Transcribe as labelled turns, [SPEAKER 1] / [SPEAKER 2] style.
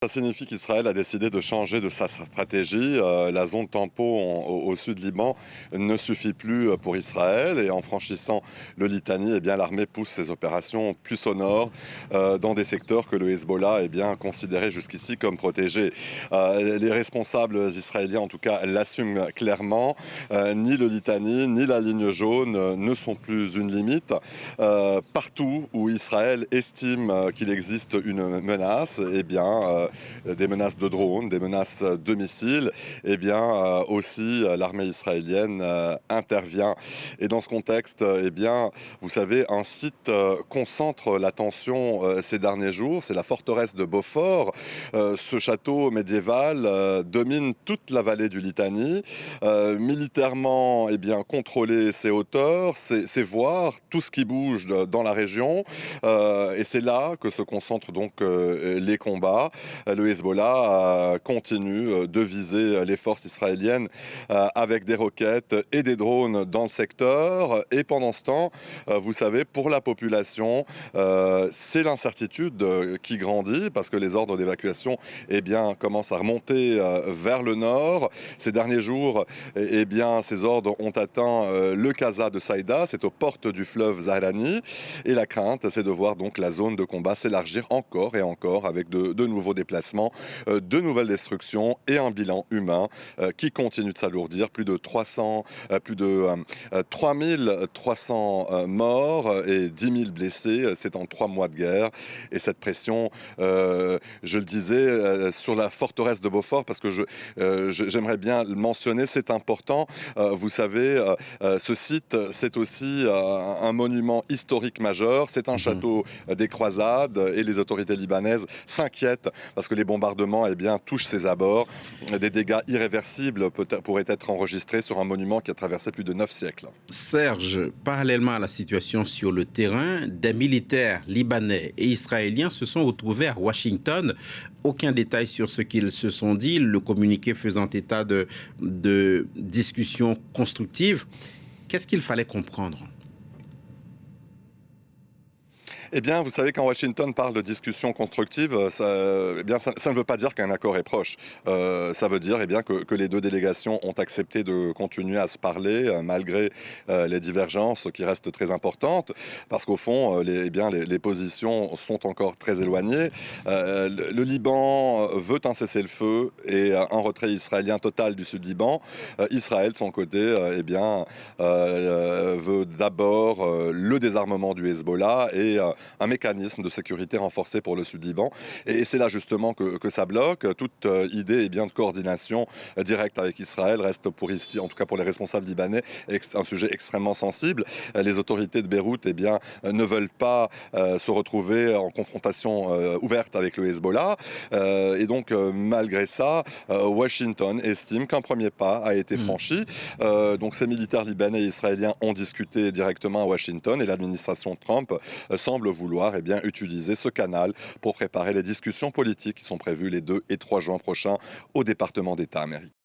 [SPEAKER 1] Ça signifie qu'Israël a décidé de changer de sa stratégie. La zone tampon au sud Liban ne suffit plus pour Israël et en franchissant le Litani, eh bien, l'armée pousse ses opérations plus au nord dans des secteurs que le Hezbollah considéré jusqu'ici comme protégés. Les responsables israéliens, en tout cas, l'assument clairement. Ni le Litani ni la ligne jaune ne sont plus une limite. Partout où Israël estime qu'il existe une menace, des menaces de drones, des menaces de missiles, aussi l'armée israélienne intervient. Et dans ce contexte, vous savez, un site concentre l'attention ces derniers jours, c'est la forteresse de Beaufort. Ce château médiéval domine toute la vallée du Litani. Militairement, contrôler ses hauteurs, c'est voir tout ce qui bouge dans la région. Et c'est là que se concentrent donc les combats. Le Hezbollah continue de viser les forces israéliennes avec des roquettes et des drones dans le secteur. Et pendant ce temps, vous savez, pour la population, c'est l'incertitude qui grandit parce que les ordres d'évacuation commencent à remonter vers le nord. Ces derniers jours, ces ordres ont atteint le Casa de Saïda, c'est aux portes du fleuve Zahrani. Et la crainte, c'est de voir donc la zone de combat s'élargir encore et encore avec de nouveaux déplacements, de nouvelles destructions et un bilan humain qui continue de s'alourdir. Plus de 3300 morts et 10 000 blessés. C'est en 3 mois de guerre. Et cette pression, je le disais, sur la forteresse de Beaufort, parce que j'aimerais bien le mentionner, c'est important. Vous savez, ce site, c'est aussi un monument historique majeur. C'est un château des croisades et les autorités libanaises s'inquiètent parce que les bombardements touchent ses abords. Des dégâts irréversibles pourraient être enregistrés sur un monument qui a traversé plus de 9 siècles.
[SPEAKER 2] Serge, parallèlement à la situation sur le terrain, des militaires libanais et israéliens se sont retrouvés à Washington. Aucun détail sur ce qu'ils se sont dit, le communiqué faisant état de discussions constructives. Qu'est-ce qu'il fallait comprendre ?
[SPEAKER 1] Vous savez, quand Washington parle de discussion constructive, ça ne veut pas dire qu'un accord est proche. Ça veut dire que les deux délégations ont accepté de continuer à se parler malgré les divergences qui restent très importantes, parce qu'au fond, les positions sont encore très éloignées. Le Liban veut un cessez-le-feu et un retrait israélien total du Sud-Liban. Israël, de son côté, veut d'abord le désarmement du Hezbollah et un mécanisme de sécurité renforcé pour le Sud-Liban. Et c'est là justement que ça bloque. Toute idée de coordination directe avec Israël reste en tout cas pour les responsables libanais, un sujet extrêmement sensible. Les autorités de Beyrouth ne veulent pas se retrouver en confrontation ouverte avec le Hezbollah. Malgré ça, Washington estime qu'un premier pas a été franchi. Donc ces militaires libanais et israéliens ont discuté directement à Washington et l'administration Trump semble vouloir utiliser ce canal pour préparer les discussions politiques qui sont prévues les 2 et 3 juin prochains au département d'État américain.